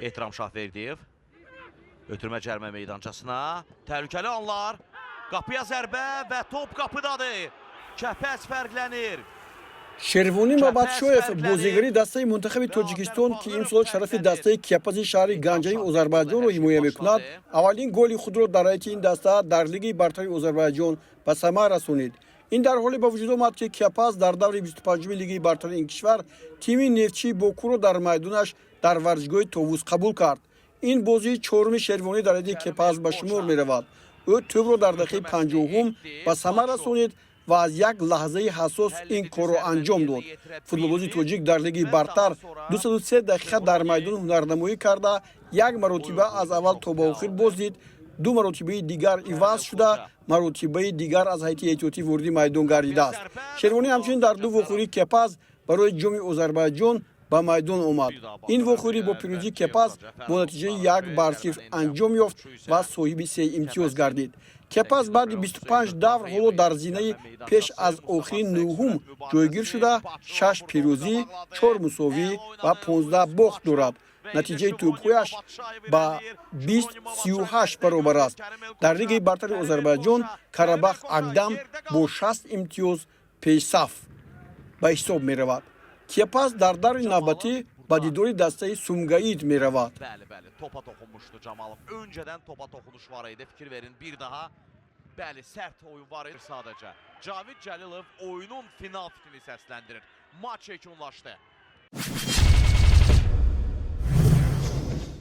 Ehtiram Şahverdiyev. Ötürmə cərmə meydançasına. Təhlükəli anlar. Qapıya zərbə və top qapıdadır. Kəpəz fərqlənir. شروانی مبادشویف بازیگری دسته منتخب تاجیکستان که امسال شرف دسته کپاز شهر گنجه آذربایجان را حمایت میکند اولین گل خود را در رأیت این دسته در لیگ برتر آذربایجان به ثمر رسانید. این در حالی با وجود آمد که کپاز در دور 25 لیگ برتر این کشور تیم نفتچی باکو را در میدانش در ورزشگاه طاووس قبول کرد. این بازی چهارم شروانی در لیگ کپاز به شمار میرود. او توپ را در دقیقه 50 به ثمر رسانید و از یک لحظه حساس این کار را انجام داد. فوتبالباز تاجیک در لیگ برتر 203 دقیقه در میدان هنرنمایی کرده یک مرتبه از اول تا به آخر بازدید، دو مرتبه دیگر عوض شده، مرتبه دیگر از هیئت احتیاطی وارد میدان گردیده است. شروانی همچنین در دو واخوری کپاز برای جام آذربایجان به میدان آمد. این واخوری با پیروزی کپاز با نتیجه 1-0 انجام یافت و صاحب 3 امتیاز گردید. کپاز بعد 25 دور حالا در زینه پیش از آخرین نهم جایگیر شده 6 پیروزی، 4 مساوی و 15 باخت دارد. نتیجه توپ‌هایش با 20-38 برابر است. در لیگ برتر آذربایجان قره‌باغ اقدم با 60 امتیاز پیش‌صف به حساب می‌رود. کپاز در دور نوبتی با دیدار دسته سومگایید می‌رود. Bəli, topa toxunmuşdu Camalov. Öncədən topa toxunuş var idi. Fikir verin, bir daha. Bəli, sərt oyun var idi sadəcə. Cavid Cəlilov oyunun final fikrini səsləndirir. Maç yekunlaşdı.